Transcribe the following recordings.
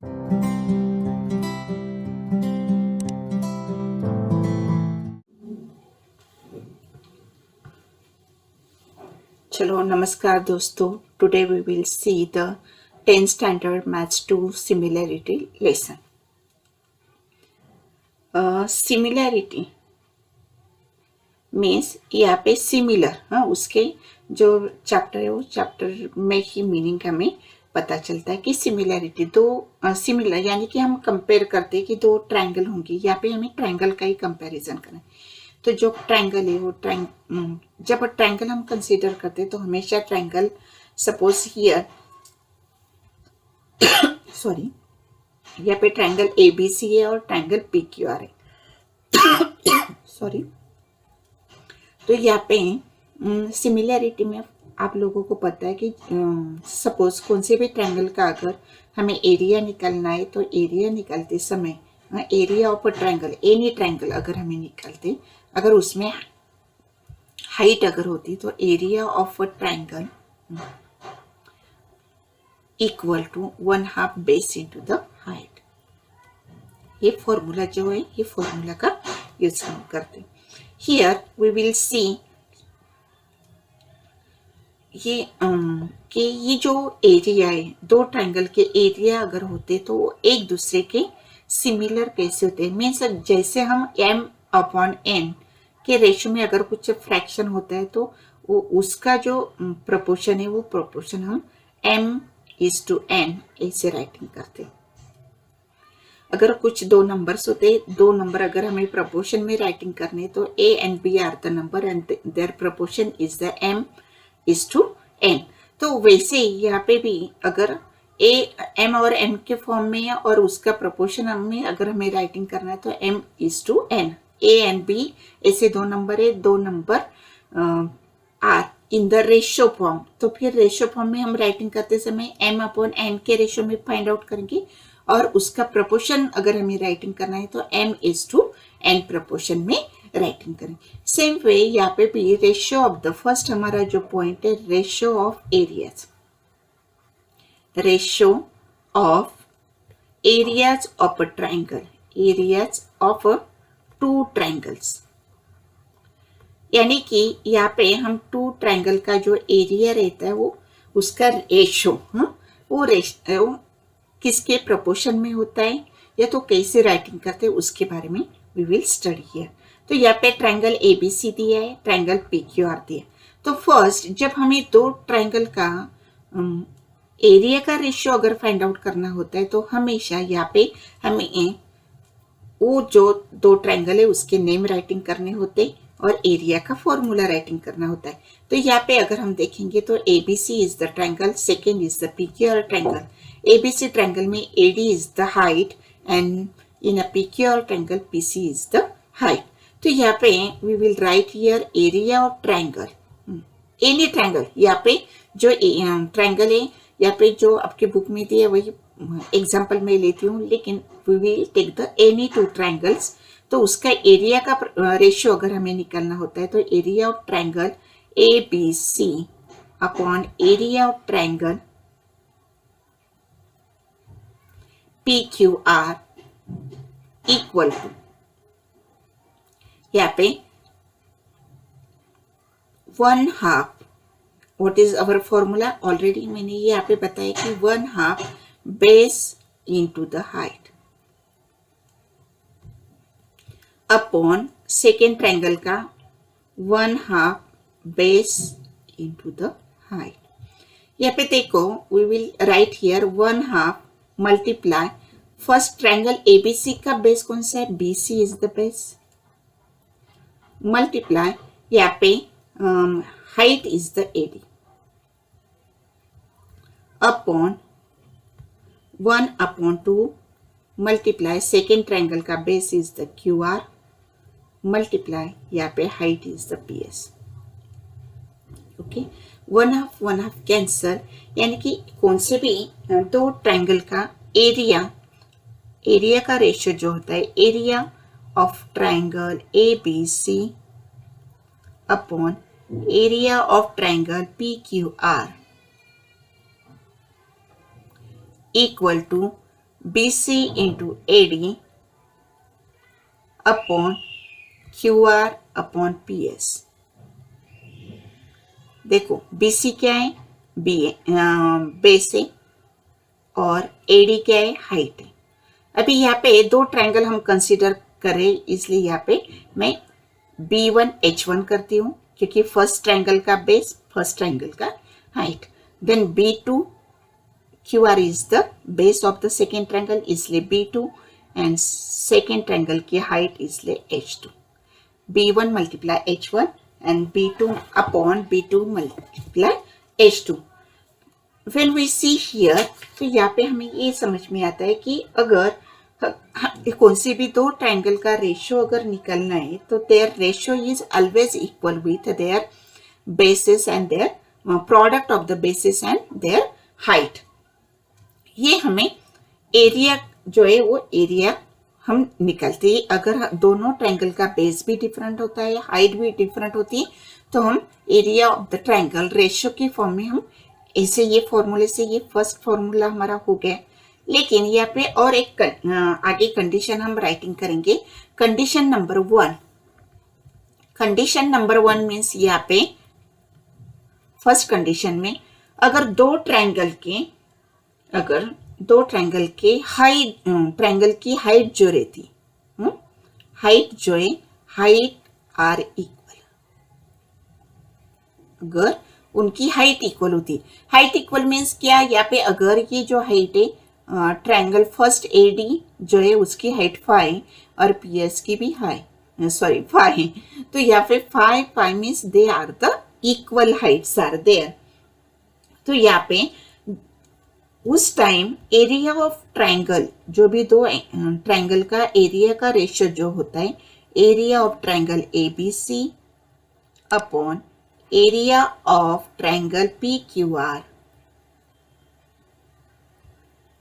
चलो नमस्कार दोस्तों, today we will see the 10th standard maths 2 similarity lesson. Similarity means यहाँ पे सिमिलर, हाँ, उसके जो चैप्टर है वो चैप्टर में ही मीनिंग हमें पता चलता है कि सिमिलैरिटी दो सिमिलर यानी कि हम कंपेयर करते हैं कि दो ट्रायंगल होंगी। यहाँ पे हमें ट्रायंगल का ही कंपैरिजन करना है। तो जो ट्रायंगल है वो जब ट्रायंगल हम कंसीडर करते हैं तो हमेशा ट्रायंगल सपोज हियर सॉरी यहाँ पे ट्रायंगल ABC है और ट्रायंगल PQR है सॉरी। तो यहाँ पे सिमिलैरिटी में आप लोगों को पता है कि सपोज कौन से भी ट्रायंगल का अगर हमें एरिया निकालना है तो एरिया निकालते समय area of a triangle any triangle अगर हमें निकालते अगर उसमें हाइट अगर होती तो area of a triangle equal to 1/2 base into the height. ये फॉर्मूला जो है ये फॉर्मूला का यूज हम करते हैं। Here we will see कि ये जो एरिया है दो ट्रायंगल के एरिया अगर होते तो एक दूसरे के सिमिलर कैसे होते हैं। मीन्स जैसे हम m/n के रेशियो में अगर कुछ फ्रैक्शन होता है तो वो उसका जो प्रोपोर्शन है वो प्रोपोर्शन हम m/n ऐसे राइटिंग करते हैं। अगर कुछ दो नंबर्स होते दो नंबर अगर हमें प्रोपोर्शन में राइटिंग करने तो a and b are the number and their proportion is the m/n। तो वैसे ही यहाँ पे भी अगर m और n के फॉर्म में है और उसका प्रोपोर्शन हमें अगर हमें राइटिंग करना है तो m/n। a and b ऐसे दो नंबर है, दो number are in the ratio form. तो फिर रेशियो फॉर्म में हम राइटिंग करते समय m/n के रेशियो में फाइंड आउट करेंगे और उसका प्रोपोर्शन अगर हमें राइटिंग करना है तो m/n प्रोपोर्शन में राइटिंग करेंगे। सेम वे यहाँ पे भी रेशियो ऑफ द फर्स्ट हमारा जो पॉइंट है ratio of areas, ratio of areas of a triangle, areas of two triangles. यानी कि यहाँ पे हम टू ट्रायंगल का जो एरिया रहता है वो उसका रेशियो वो किसके प्रोपोर्शन में होता है या तो कैसे राइटिंग करते हैं उसके बारे में वी विल स्टडी हियर। तो यहाँ पे ट्रायंगल ABC दिया है, ट्रायंगल PQR दिया है। तो फर्स्ट जब हमें दो ट्रायंगल का एरिया का रेशियो अगर फाइंड आउट करना होता है तो हमेशा यहाँ पे हमें वो जो दो ट्रायंगल है उसके नेम राइटिंग करने होते और एरिया का फॉर्मूला राइटिंग करना होता है। तो यहाँ पे अगर हम देखेंगे तो ABC is the triangle, second is the PQR triangle. ABC triangle में AD is the height and in a PQR triangle PC is the height. तो यहाँ पे we will write here area of triangle, any triangle। यहाँ पे जो triangle है यहाँ पे जो आपके बुक में दिया है वही एग्जाम्पल मैं लेती हूँ, लेकिन we will take the any two triangles। तो उसका एरिया का रेशियो अगर हमें निकालना होता है तो area of triangle ABC upon area of triangle PQR equal to यहाँ पे 1/2। What is our formula already मैंने यहाँ पे बताया कि 1/2 base into the height upon second triangle का 1/2 बेस इनटू द हाइट। यहाँ पे देखो we will write here 1/2 multiply first triangle ABC का बेस कौन सा है, BC is the base, multiply यहाँ पे height is the AD upon 1/2 multiply second triangle का base is the QR multiply यहाँ पे height is the PS। Okay, 1/2 cancel, यानी कि कौन से भी दो ट्रायंगल का एरिया का रेशियो जो होता है area of triangle ABC upon area of triangle PQR equal to BC into AD upon QR upon PS। देखो BC क्या है, बेस है, और AD क्या है, हाइट है। अभी यहाँ पे दो ट्रायंगल हम कंसीडर करें, इसलिए यहाँ पे मैं B1 H1 करती हूँ, क्योंकि फर्स्ट ट्रायंगल का बेस, फर्स्ट ट्रायंगल का height. Then B2 QR is the base of the second triangle, इसलिए B2, एंड सेकेंड ट्रायंगल की हाइट इसलिए H2। B1 multiply H1 and B2 upon B2 multiply H2। When we see here, तो यहाँ पे हमें ये समझ में आता है कि अगर कौन सी भी दो ट्रायंगल का रेशियो अगर निकलना है तो their ratio is always equal with their basis and their product of the basis and their height. ये हमें एरिया जो है वो एरिया हम निकलते हैं। अगर दोनों ट्रायंगल का बेस भी डिफरेंट होता है, हाइट भी डिफरेंट होती है, तो हम area of the triangle ratio के फॉर्म में हम ऐसे, ये फॉर्मूले से ये फर्स्ट फॉर्मूला हमारा हो गया। लेकिन यहाँ पे और एक आगे कंडीशन हम राइटिंग करेंगे, condition number 1। Condition number 1 means यहाँ पे फर्स्ट कंडीशन में अगर दो ट्रायंगल के हाइट, ट्रायंगल की हाइट जो रहती, हाइट जो है, हाइट आर इक्वल, अगर उनकी हाइट इक्वल होती, हाइट इक्वल मीन्स क्या, यहाँ पे अगर ये जो हाइट है ट्रायंगल फर्स्ट AD जो है उसकी हाइट 5 और PS की भी 5 है, तो यहाँ पे 5 means they are the equal heights are there. तो यहाँ पे उस टाइम एरिया ऑफ ट्रायंगल, जो भी दो ट्रायंगल का एरिया का रेशियो जो होता है, area of triangle ABC upon area of triangle PQR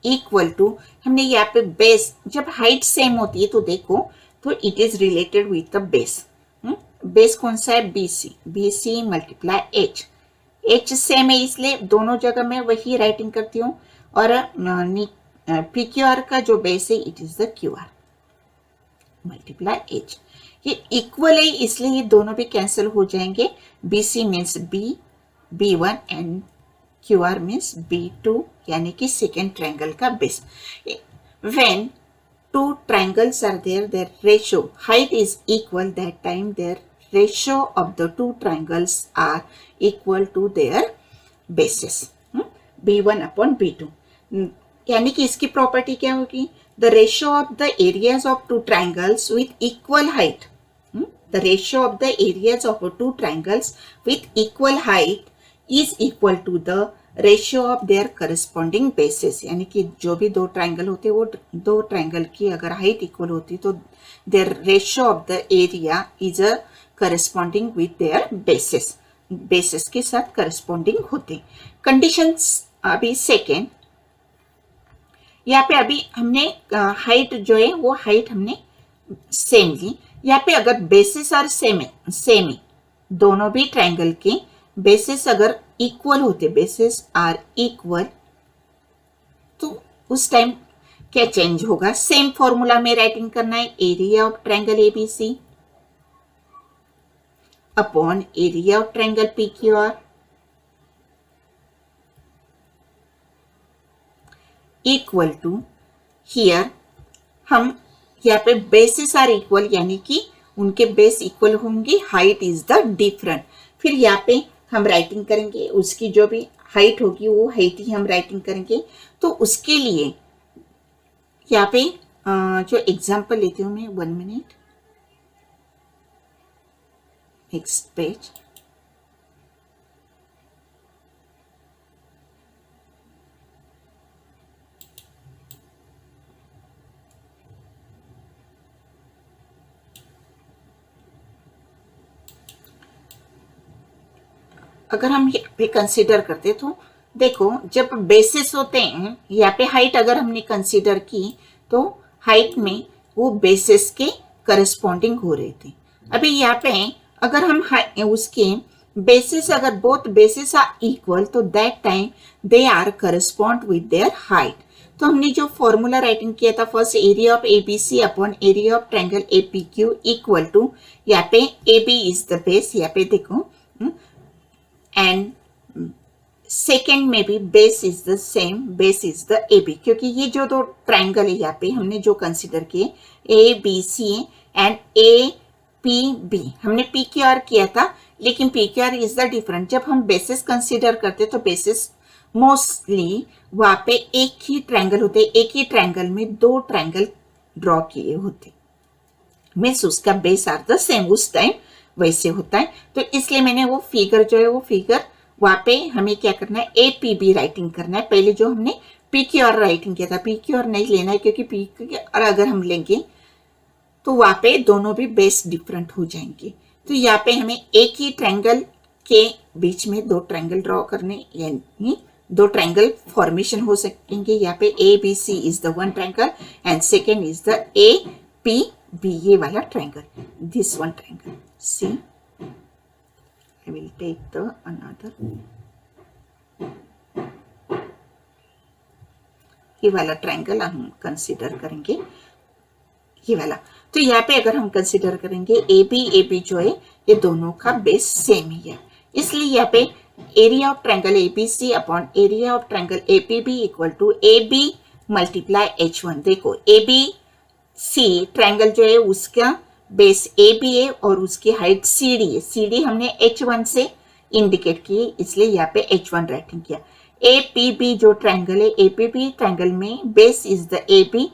equal to, हमने यहाँ पे बेस, जब हाइट सेम होती है तो देखो, तो it is related with the base. Base कौन सा है, BC मल्टीप्लाई H सेम है, इसलिए दोनों जगह मैं वही राइटिंग करती हूँ। और PQR का जो बेस है it is the QR multiply H। ये इक्वल है इसलिए ये दोनों भी कैंसिल हो जाएंगे। BC means B1 and QR means B2, यानी कि सेकेंड ट्रायंगल का base. When two triangles are there, their ratio height is equal, that time their ratio of the two triangles are equal to their bases, B1 upon B2। यानी कि इसकी property क्या होगी, the ratio of the areas of two triangles with equal height, the ratio of the areas of two triangles with equal height is equal to the ratio of their corresponding basis. यानी कि जो भी दो triangle होते हैं वो दो triangle की अगर हाइट इक्वल होती तो their ratio of the area is a corresponding with their basis के साथ करस्पॉन्डिंग होते। कंडीशंस अभी सेकेंड, यहाँ पे अभी हमने हाइट जो है वो हाइट हमने सेम ली। यहाँ पे अगर बेसिस आर सेम है, दोनों भी ट्रायंगल के बेसिस अगर इक्वल होते, बेसिस आर इक्वल, तो उस टाइम क्या चेंज होगा, सेम फॉर्मूला में राइटिंग करना है, area of triangle ABC upon area of triangle PQR equal to, here हम यहाँ पे बेसिस आर इक्वल, यानी कि उनके बेस इक्वल होंगे, हाइट इज द डिफरेंट। फिर यहाँ पे हम राइटिंग करेंगे, उसकी जो भी हाइट होगी वो हाइट ही हम राइटिंग करेंगे। तो उसके लिए यहाँ पे जो एग्जांपल लेती हूँ मैं, 1 मिनट, नेक्स्ट पेज। अगर हम ये पे कंसीडर करते तो देखो, जब बेसिस होते हैं, यहाँ पे हाइट अगर हमने कंसीडर की तो हाइट में वो बेसिस के करस्पॉन्डिंग हो रहे थे। अभी यहाँ पे अगर हम उसके बेसिस, अगर बोथ बेसिस आर इक्वल, तो that time they are correspond with their height. तो हमने जो फॉर्मूला राइटिंग किया था first, area of ABC upon area of triangle APQ equal to, यहाँ पे एबी इज द बेस, यहाँ पे देखो, एंड सेकेंड में भी base is the same, base is the A B, क्योंकि ये जो दो ट्राइंगल है यहाँ पे हमने जो कंसिडर किए A B C and A P B, हमने पी क्यू आर किया था, लेकिन P Q R is the different. जब हम बेसिस कंसिडर करते तो बेसिस मोस्टली वहां पे एक ही ट्राइंगल होते, एक ही ट्राइंगल में दो ट्राइंगल ड्रॉ किए होते, मीन्स उसका बेस आर द सेम, उस टाइम वैसे होता है। तो इसलिए मैंने वो फिगर जो है वो फिगर वहां पे हमें क्या करना है, ए पी बी राइटिंग करना है। पहले जो हमने पी क्यू आर राइटिंग किया था, पी क्यू आर नहीं लेना है, क्योंकि पी क्यू आर अगर हम लेंगे तो वहां पे दोनों भी बेस डिफरेंट हो जाएंगे। तो यहाँ पे हमें एक ही ट्रायंगल के बीच में दो ट्रायंगल ड्रॉ करने, यानी दो ट्रायंगल फॉर्मेशन हो सकेंगे। यहाँ पे A B C is the one triangle and second is the A P B, ये वाला triangle, this one triangle. See I will take the another, ये वाला ट्रायंगल हम कंसिडर करेंगे, ये वाला। तो यहाँ पे अगर हम कंसिडर करेंगे ए बी जो है ये दोनों का बेस सेम ही है, इसलिए यहाँ पे area of triangle A B C upon area of triangle A P B equal to A B multiply H one. देखो ए बी सी ट्रायंगल जो है उसका बेस ए बी है और उसकी हाइट सी डी है। सी डी हमने H1 से इंडिकेट की, इसलिए यहाँ पे H1 राइटिंग किया। ए पी बी जो ट्रायंगल है, ए पी बी ट्रायंगल में base is the A B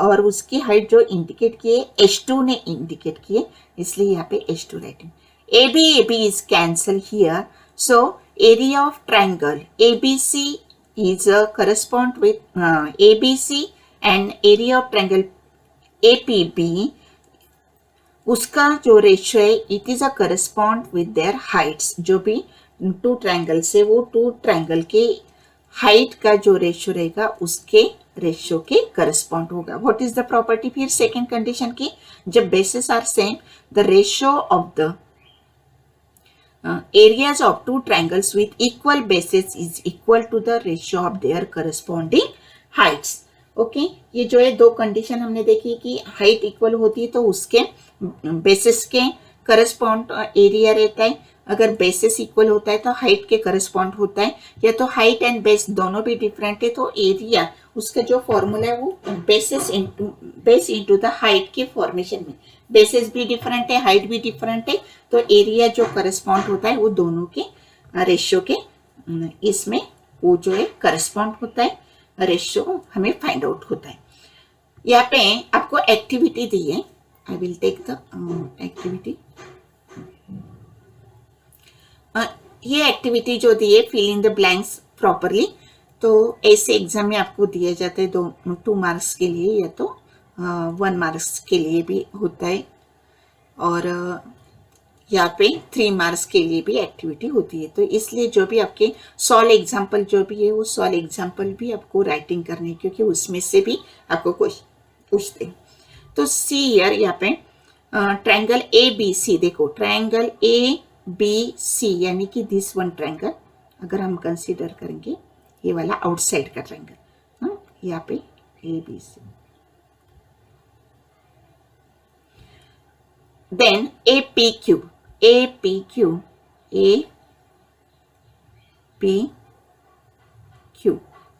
और उसकी हाइट जो इंडिकेट किए H2 ने इंडिकेट किए, इसलिए यहाँ पे H2 writing. A B is cancel here, so area of triangle A B C is correspond with A B C and area of triangle A P B, उसका जो ratio है it is a correspond with their heights. जो भी to triangle से वो to triangle के height का जो रेशियो रहेगा उसके रेशियो के करस्पॉन्ड होगा। व्हाट इज द प्रॉपर्टी फिर सेकेंड कंडीशन की, जब bases are same the ratio of the areas of two triangles with equal bases is equal to the ratio of their corresponding heights। Okay ये जो है दो condition हमने देखी कि हाइट इक्वल होती है तो उसके बेसिस के करस्पॉन्ड एरिया रहता है, अगर बेसिस इक्वल होता है तो हाइट के करस्पॉन्ड होता है, या तो हाइट एंड बेस दोनों भी डिफरेंट है तो एरिया उसका जो फॉर्मूला है वो बेस इंटू द हाइट के फॉर्मेशन में, बेसिस भी डिफरेंट है हाइट भी डिफरेंट है, तो एरिया जो करस्पॉन्ड होता है वो दोनों के रेशियो के इसमें वो जो है करस्पॉन्ड होता है, रेशियो हमें फाइंड आउट होता है। यहाँ पे आपको एक्टिविटी दी है, I will take the activity. ये एक्टिविटी जो दी है fill in the blanks properly, तो ऐसे एग्जाम में आपको दिए जाते हैं 2 मार्क्स के लिए या तो 1 मार्क्स के लिए भी होता है, और यहाँ पे 3 मार्क्स के लिए भी एक्टिविटी होती है। तो इसलिए जो भी आपके सॉल्व एग्जाम्पल जो भी है वो सॉल्व एग्जाम्पल भी आपको राइटिंग करनी है, क्योंकि उसमें से भी आपको क्वेश्चन पूछते हैं। तो सी हियर यहाँ पे ट्रायंगल ए बी सी, देखो ट्रायंगल ए बी सी यानी कि दिस वन ट्रायंगल अगर हम कंसीडर करेंगे ये वाला आउटसाइड का ट्रायंगल, यहाँ पे A B C, then A P Q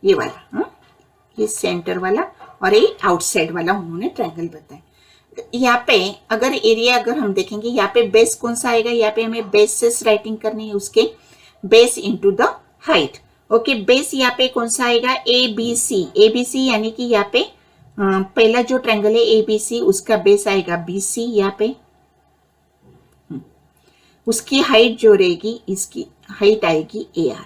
ये वाला, ये सेंटर वाला और ये आउटसाइड वाला उन्होंने ट्रायंगल बताया। यहाँ पे अगर एरिया अगर हम देखेंगे यहाँ पे बेस कौन सा आएगा, यहाँ पे हमें बेसिस राइटिंग करनी है, उसके base into the height. Okay base यहाँ पे कौन सा आएगा, ए बी सी यानी कि यहाँ पे पहला जो ट्रायंगल है ए बी सी उसका बेस आएगा बी सी, यहाँ पे उसकी हाइट जो रहेगी इसकी हाइट आएगी ए आर।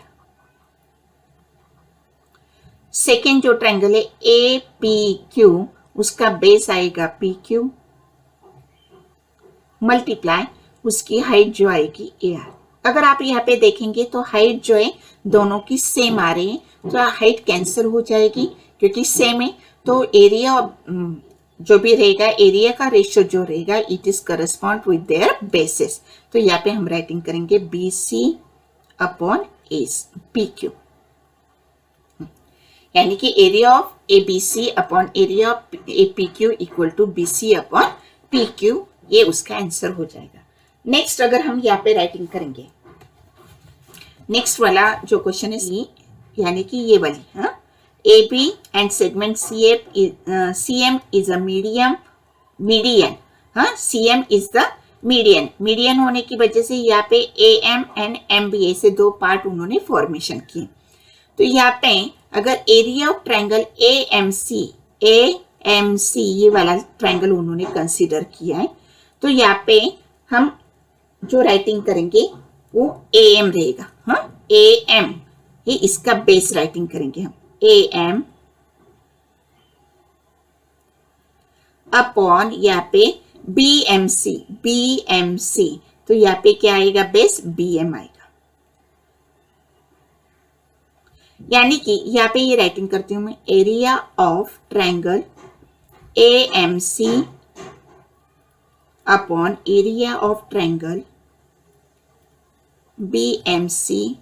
सेकेंड जो ट्रायंगल है ए पी क्यू उसका बेस आएगा पी क्यू मल्टीप्लाई उसकी हाइट जो आएगी ए आर। अगर आप यहाँ पे देखेंगे तो हाइट जो है दोनों की सेम आ रही है, तो हाइट कैंसिल हो जाएगी क्योंकि सेम है, तो एरिया जो भी रहेगा एरिया का रेशियो जो रहेगा it is correspond with their bases. तो यहाँ पे हम राइटिंग करेंगे B C upon A P Q. यानी कि area of A B C upon area of A P Q equal to B C upon P Q, ये उसका answer हो जाएगा। नेक्स्ट अगर हम यहाँ पे राइटिंग करेंगे, नेक्स्ट वाला जो क्वेश्चन है यानी कि ये वाली, हाँ, A B and segment C M is a median, हाँ, C M is the median होने की वजह से यहाँ पे A M and M B ऐसे दो पार्ट उन्होंने फॉर्मेशन किए। तो यहाँ पे अगर area of triangle A M C ये वाला ट्रायंगल उन्होंने कंसीडर किया है, तो यहाँ पे हम जो राइटिंग करेंगे वो ए एम रहेगा, हाँ, ए एम, ये इसका बेस राइटिंग करेंगे हम, ए एम अपॉन यहाँ पे बी एम सी, तो यहाँ पे क्या आएगा, बेस बी एम आएगा। यानी कि यहाँ पे ये राइटिंग करती हूं मैं, area of triangle A M C upon area of triangle B M C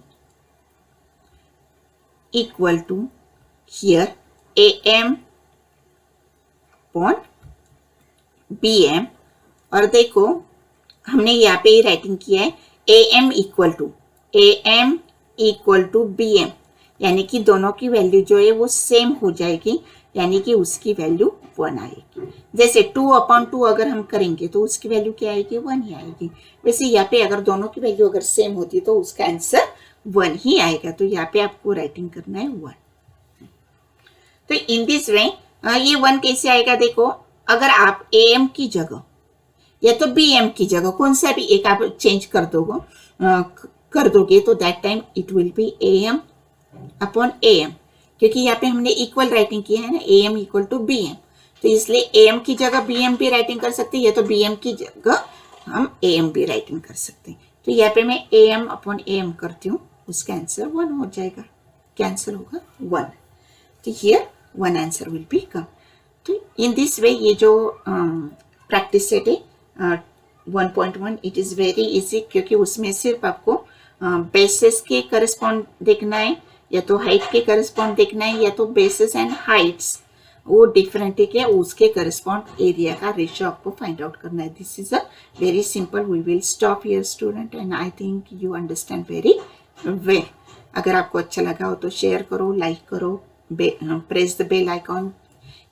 equal to here A M upon B M, और देखो हमने यहाँ पे ये राइटिंग किया है A M equal to B M, यानी कि दोनों की वैल्यू जो है वो सेम हो जाएगी, यानी कि उसकी वैल्यू 1 आएगी। जैसे 2/2 अगर हम करेंगे तो उसकी वैल्यू क्या आएगी, 1 ही आएगी। वैसे यहाँ पे अगर दोनों की वैल्यू अगर सेम होती तो उसका आंसर 1 ही आएगा। तो यहाँ पे आपको राइटिंग करना है 1। तो इन दिस वे ये 1 कैसे आएगा, देखो अगर आप ए एम की जगह या तो बी एम की जगह कोई सा भी एक आप चेंज कर दोगे तो that time it will be A M upon A M, क्योंकि यहाँ पे हमने इक्वल राइटिंग किया है ना, A M equal to B M, तो इसलिए ए एम की जगह बी एम भी राइटिंग कर सकते हैं, या तो बी एम की जगह हम ए एम भी राइटिंग कर सकते हैं। तो यहाँ पे मैं A M upon A M करती हूँ, उसका आंसर 1 हो जाएगा। क्या आंसर होगा, 1। तो हियर 1 आंसर विल बी कम। तो इन दिस वे ये जो प्रैक्टिस सेट है 1.1 इट इज़ वेरी इजी, क्योंकि उसमें सिर्फ आपको बेसिस के करस्पॉन्ड देखना है, या तो हाइट के करस्पॉन्ड देखना है, या तो बेसिस एंड हाइट्स वो डिफरेंट है क्या, उसके करस्पॉन्ड एरिया का रेशियो आपको फाइंड आउट करना है। This is a very simple. We will stop here student, and I think you understand very well. अगर आपको अच्छा लगा हो तो शेयर करो, लाइक करो, प्रेस द बेल आइकॉन,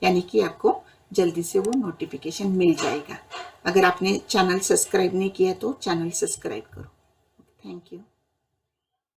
यानी कि आपको जल्दी से वो नोटिफिकेशन मिल जाएगा। अगर आपने चैनल सब्सक्राइब नहीं किया तो चैनल सब्सक्राइब करो। Thank you.